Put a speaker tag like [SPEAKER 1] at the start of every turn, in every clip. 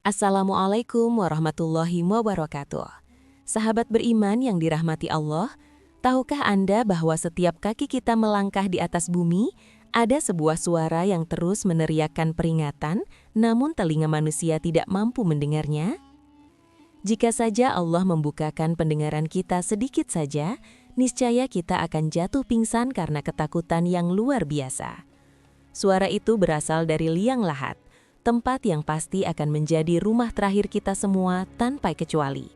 [SPEAKER 1] Assalamualaikum warahmatullahi wabarakatuh. Sahabat beriman yang dirahmati Allah, tahukah Anda bahwa setiap kaki kita melangkah di atas bumi, ada sebuah suara yang terus meneriakkan peringatan, namun telinga manusia tidak mampu mendengarnya? Jika saja Allah membukakan pendengaran kita sedikit saja, niscaya kita akan jatuh pingsan karena ketakutan yang luar biasa. Suara itu berasal dari liang lahat, tempat yang pasti akan menjadi rumah terakhir kita semua tanpa kecuali.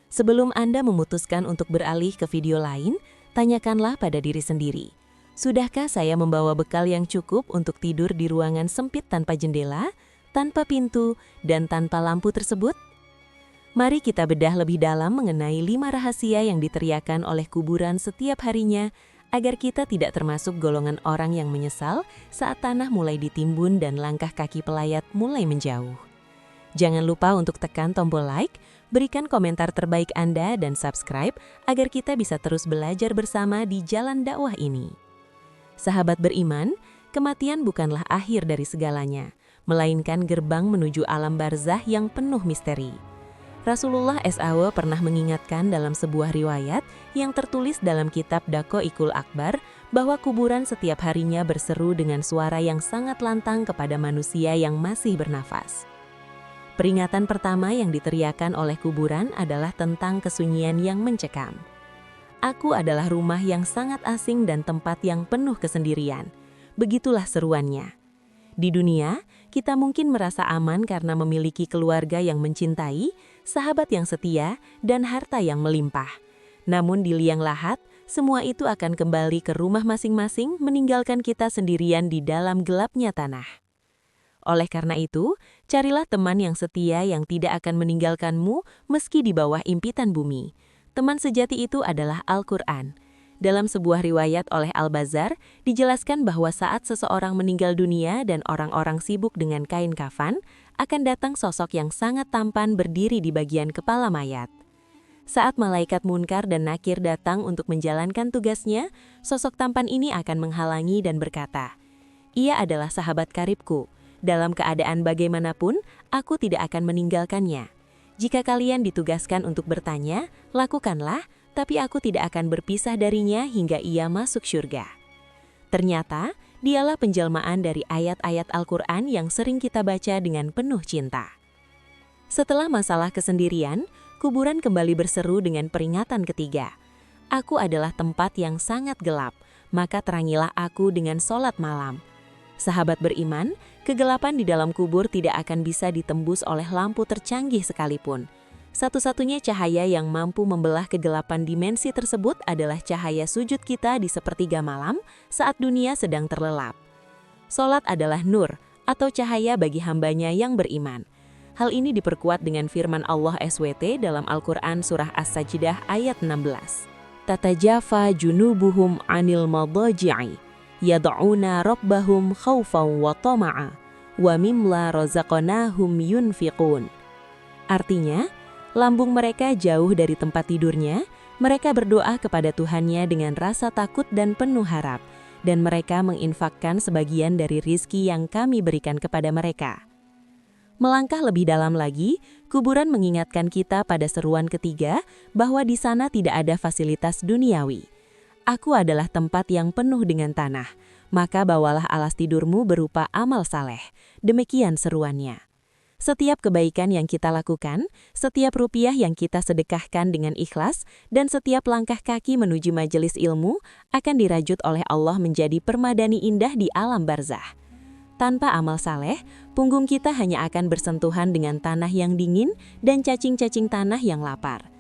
[SPEAKER 1] Sebelum Anda memutuskan untuk beralih ke video lain, tanyakanlah pada diri sendiri. Sudahkah saya membawa bekal yang cukup untuk tidur di ruangan sempit tanpa jendela, tanpa pintu, dan tanpa lampu tersebut? Mari kita bedah lebih dalam mengenai 5 rahasia yang diteriakan oleh kuburan setiap harinya, agar kita tidak termasuk golongan orang yang menyesal saat tanah mulai ditimbun dan langkah kaki pelayat mulai menjauh. Jangan lupa untuk tekan tombol like, berikan komentar terbaik Anda dan subscribe agar kita bisa terus belajar bersama di jalan dakwah ini. Sahabat beriman, kematian bukanlah akhir dari segalanya, melainkan gerbang menuju alam barzah yang penuh misteri. Rasulullah SAW pernah mengingatkan dalam sebuah riwayat yang tertulis dalam kitab Daqaiqul Akbar bahwa kuburan setiap harinya berseru dengan suara yang sangat lantang kepada manusia yang masih bernafas. Peringatan pertama yang diteriakan oleh kuburan adalah tentang kesunyian yang mencekam. Aku adalah rumah yang sangat asing dan tempat yang penuh kesendirian. Begitulah seruannya. Di dunia, kita mungkin merasa aman karena memiliki keluarga yang mencintai, sahabat yang setia, dan harta yang melimpah. Namun di liang lahat, semua itu akan kembali ke rumah masing-masing meninggalkan kita sendirian di dalam gelapnya tanah. Oleh karena itu, carilah teman yang setia yang tidak akan meninggalkanmu meski di bawah impitan bumi. Teman sejati itu adalah Al-Quran. Dalam sebuah riwayat oleh Al-Bazzar, dijelaskan bahwa saat seseorang meninggal dunia dan orang-orang sibuk dengan kain kafan, akan datang sosok yang sangat tampan berdiri di bagian kepala mayat. Saat malaikat Munkar dan Nakir datang untuk menjalankan tugasnya, sosok tampan ini akan menghalangi dan berkata, "Ia adalah sahabat karibku. Dalam keadaan bagaimanapun, aku tidak akan meninggalkannya. Jika kalian ditugaskan untuk bertanya, lakukanlah, tapi aku tidak akan berpisah darinya hingga ia masuk syurga." Ternyata, dialah penjelmaan dari ayat-ayat Al-Quran yang sering kita baca dengan penuh cinta. Setelah masalah kesendirian, kuburan kembali berseru dengan peringatan ketiga. Aku adalah tempat yang sangat gelap, maka terangilah aku dengan sholat malam. Sahabat beriman, kegelapan di dalam kubur tidak akan bisa ditembus oleh lampu tercanggih sekalipun. Satu-satunya cahaya yang mampu membelah kegelapan dimensi tersebut adalah cahaya sujud kita di sepertiga malam saat dunia sedang terlelap. Salat adalah nur atau cahaya bagi hambanya yang beriman. Hal ini diperkuat dengan firman Allah SWT dalam Al-Quran Surah As-Sajdah ayat 16. Tatajafa junubuhum anil madaji'i, yad'una rabbahum khawfan wa tama'a, wa mimma razaqnahum yunfiqun. Artinya, lambung mereka jauh dari tempat tidurnya, mereka berdoa kepada Tuhannya dengan rasa takut dan penuh harap, dan mereka menginfakkan sebagian dari rizki yang kami berikan kepada mereka. Melangkah lebih dalam lagi, kuburan mengingatkan kita pada seruan ketiga bahwa di sana tidak ada fasilitas duniawi. Aku adalah tempat yang penuh dengan tanah, maka bawalah alas tidurmu berupa amal saleh. Demikian seruannya. Setiap kebaikan yang kita lakukan, setiap rupiah yang kita sedekahkan dengan ikhlas, dan setiap langkah kaki menuju majelis ilmu akan dirajut oleh Allah menjadi permadani indah di alam barzah. Tanpa amal saleh, punggung kita hanya akan bersentuhan dengan tanah yang dingin dan cacing-cacing tanah yang lapar.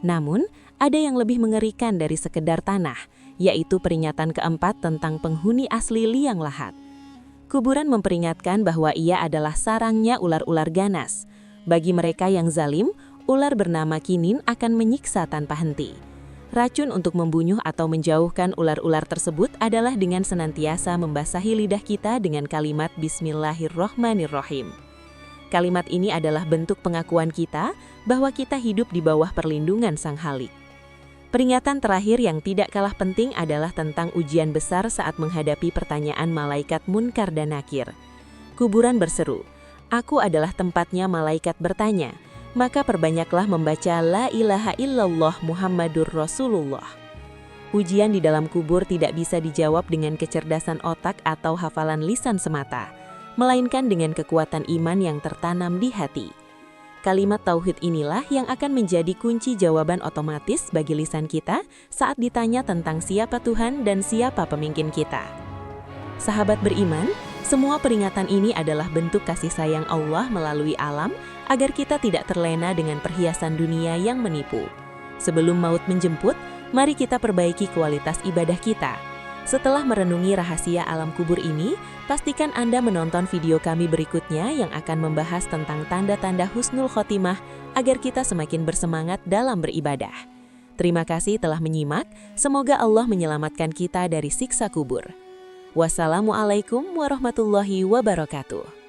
[SPEAKER 1] Namun, ada yang lebih mengerikan dari sekedar tanah, yaitu peringatan keempat tentang penghuni asli liang lahat. Kuburan memperingatkan bahwa ia adalah sarangnya ular-ular ganas. Bagi mereka yang zalim, ular bernama kinin akan menyiksa tanpa henti. Racun untuk membunuh atau menjauhkan ular-ular tersebut adalah dengan senantiasa membasahi lidah kita dengan kalimat Bismillahirrohmanirrohim. Kalimat ini adalah bentuk pengakuan kita bahwa kita hidup di bawah perlindungan Sang Khalik. Peringatan terakhir yang tidak kalah penting adalah tentang ujian besar saat menghadapi pertanyaan malaikat Munkar dan Nakir. Kuburan berseru, Aku adalah tempatnya malaikat bertanya, maka perbanyaklah membaca La ilaha illallah Muhammadur Rasulullah. Ujian di dalam kubur tidak bisa dijawab dengan kecerdasan otak atau hafalan lisan semata, melainkan dengan kekuatan iman yang tertanam di hati. Kalimat tauhid inilah yang akan menjadi kunci jawaban otomatis bagi lisan kita saat ditanya tentang siapa Tuhan dan siapa pemimpin kita. Sahabat beriman, semua peringatan ini adalah bentuk kasih sayang Allah melalui alam agar kita tidak terlena dengan perhiasan dunia yang menipu. Sebelum maut menjemput, mari kita perbaiki kualitas ibadah kita. Setelah merenungi rahasia alam kubur ini, pastikan Anda menonton video kami berikutnya yang akan membahas tentang tanda-tanda husnul khotimah agar kita semakin bersemangat dalam beribadah. Terima kasih telah menyimak, semoga Allah menyelamatkan kita dari siksa kubur. Wassalamualaikum warahmatullahi wabarakatuh.